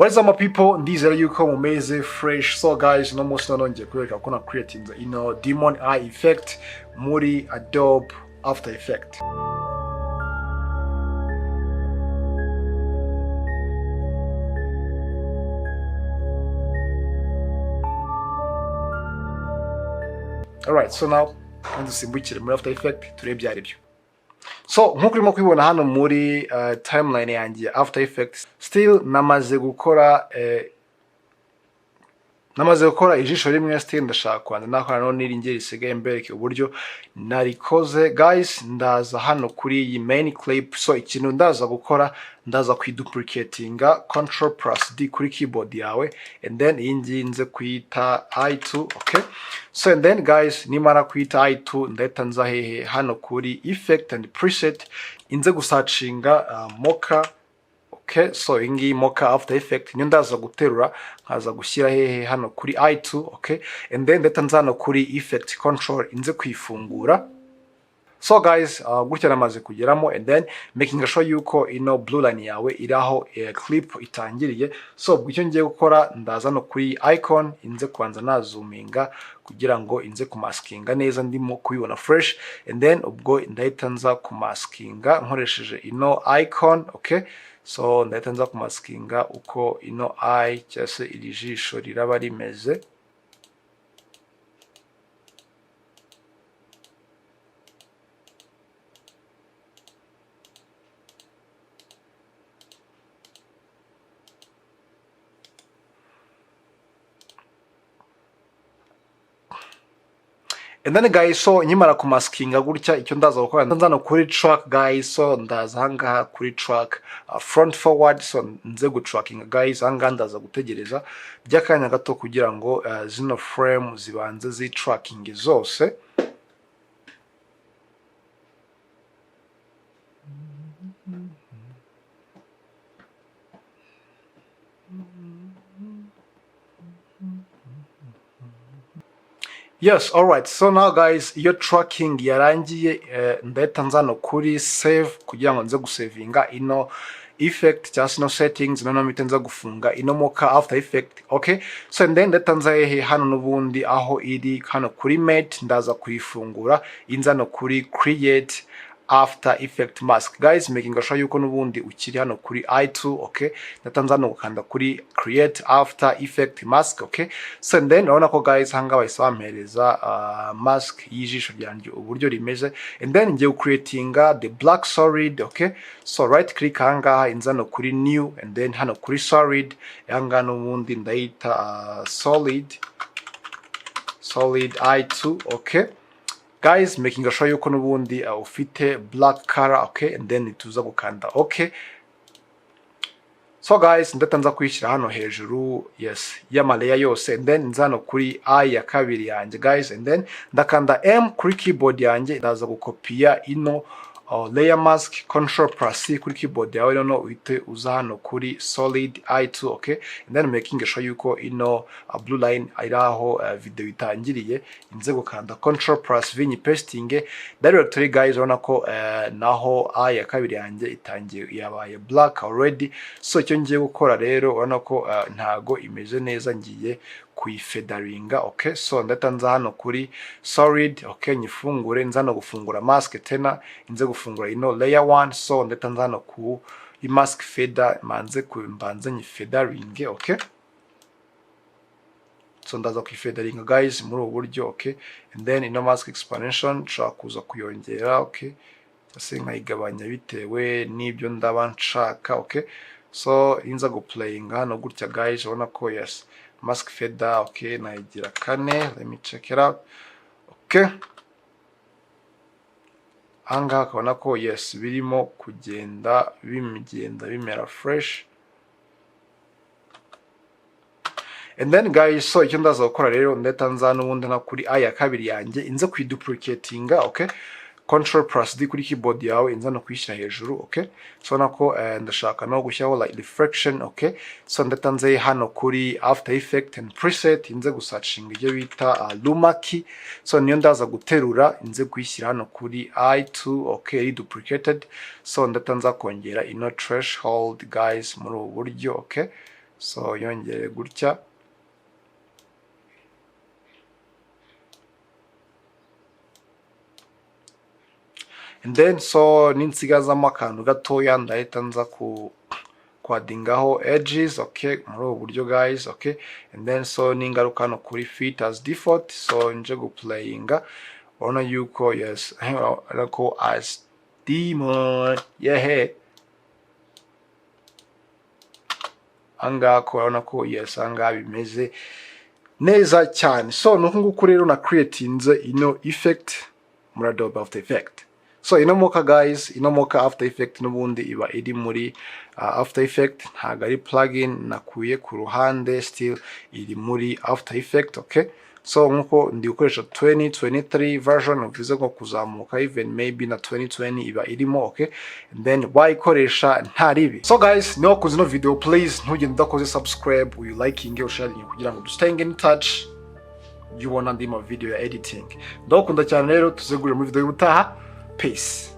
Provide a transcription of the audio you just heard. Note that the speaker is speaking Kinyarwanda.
What is up, my people? Ndizera yuko mumeze fresh. So guys, no munsi nanongeye kureka ko na creating demon eye effect muri Adobe After Effects. Alright, so now dusimbukire muri After Effects turebye ari byo. So nkuko urimo kwibona hano muri timeline yanjye After Effects, still namaze gukora ijisho rimwe. Still ndashaka kwanza nakora no niringeri isigaye mbereke uburyo narikoze. Guys, ndaza hano kuri iyi main clip. So ikintu ndaza gukora, ndaza kwiduplicatinga Ctrl+D kuri keyboard yawe, and then iyi ngiyi nze kuyita I2. Okay, so and then guys, nimara kuyita I2 ndahita nza hehe hano kuri effect and preset, inze gusearchinga Mocha. Okay, so ingi Mocha After Effects niyo ndaza guterura nkaza gushyira hehe hano kuri I2. Okay, and then ndahita nza hano kuri effect control inze kwifungura. So guys, gutya namaze kugeramo, and then making sure yuko ino blue line yawe iraho clip itangiriye. So bwicyo ngiye gukora, ndaza no kuri icon inze kwanza nazoominga kugira ngo inze kumaskinga neza ndimo kubibona fresh, and then ubwo ndahita nza kumaskinga nkoresheje ino icon. Okay, so ndahita nza kumaskinga uko ino eye cyase iri jisho riraba rimeze. And then guys, so nyimara kumaskinga gutya, icyo ndaza gukora ndanza no kuri track guys. So ndaza hanga kuri track front forward, so nze gutrackinga guys. Hanga ndaza gutegereza by'akanya gato kugira ngo zino frame zibanze zitracking zose. Yes, alright. So now guys, your tracking yarangiye, ndahita nza no kuri save kugira ngo nze gusavinga ino effect cyangwa ino settings, noneho mpita nza gufunga ino Mocha After Effects. Okay, so and then ndahita nza hehe hano n'ubundi aho iri hano kuri mate, ndaza kuyifungura inza no kuri create After Effect mask. Guys, making sure yuko n'ubundi ukiri hano kuri I2. Okay, ndatanza no gukanda kuri create After Effect mask. Okay, so and then urabona ko guys hanga bahise bampereza mask y'ijisho ryanjye uburyo rimeze, and then ngiye creatinga the black solid. Okay, so right click hanga inza no kuri new, and then hano kuri solid hanga n'ubundi ndayita solid I2. Okay guys, making sure yuko n'ubundi ufite black color. Okay, and then tuza gukanda okay. So guys, ndatanza kwishyira hano hejuru, yes, y'amaleya yose, and then nza no kuri eye ya kabiri yanjye guys, and then ndakanda M kuri keyboard yanjye, ndaza gukopia ino layer mask Ctrl+C kuri keyboard yawe, noneho uhite uza hano kuri solid I2. Okay, and then making sure yuko ino blue line iraho video itangiriye, inze gukanda Ctrl+V nyipestinge directly guys. Urabona ko naho eye ya kabiri yanjye itangiye yabaye black already. So icyo ngiye gukora rero, urabona ko ntago imeze neza, ngiye kuyifedaringa. Okay, so ndatanza hano kuri solid. Okay, nyifungure, nza no gufungura mask tena, inze gufungura ino layer 1. So ndatanza hano ku mask feather, manze kumbanza nyifedaringe. Okay, so ndaza kuyifedaringa guys muri ubu buryo. Okay, and then ino mask expansion nshaka kuza kuyongera. Okay, ase nkayigabanya bitewe n'ibyo ndaba nshaka. Okay, so inza go playing hano gutya guys, urabona ko yes mask feather. Okay, nayigira 4. Let me check it out. Okay, anga akabona ko yes birimo kugenda bimera fresh. And then guys, so icyo ndaza gukora rero, ndatanza n'ubundi na kuri eye ya kabiri yanjye inze kwiduplicatinga. Okay, Ctrl+D kuri keyboard yawe inza no kwishyira hejuru. Okay, so nako ndashaka no gushyiraho like reflection. Okay, so ndatanze hano kuri After Effects and preset, inze gusearchinga ibyo bita luma key. So niyo ndaza guterura inze kwishyira hano kuri I2. Okay, duplicated. So ndatanza kongera ino threshold guys muri ubu buryo. Okay, so yongere gutya, and then so ninsigazamo akantu gatoya ndahita nza kwadingaho edges, okay, muri ubu buryo guys, okay, and then so ningaruka hano kuri fit as default, so nje guplayinga, urabona yuko yes ariko as demon yehe anga ko urabona ko yes anga bimeze neza cyane. So nuko nguko rero na creatinze ino effect muri Adobe After Effects. So ino Mocha guys, ino Mocha After Effects nubundi iba iri muri After Effects, ntago ari plugin nakuye ku ruhande, still iri muri After Effects, okay. So nkuko ndi gukoresha 2023 version, uvuze ngo kuzamuka even maybe na 2020 iba irimo, okay, and then wayikoresha ntaribi. So guys, niho kuzi no video, please ntugende udakoze subscribe, uyu liking usharing kugira ngo staying in touch, you wanna ndimo video ya editing. Ndakunda cyane rero, tuzegurira muri video y'ubutaha. Peace.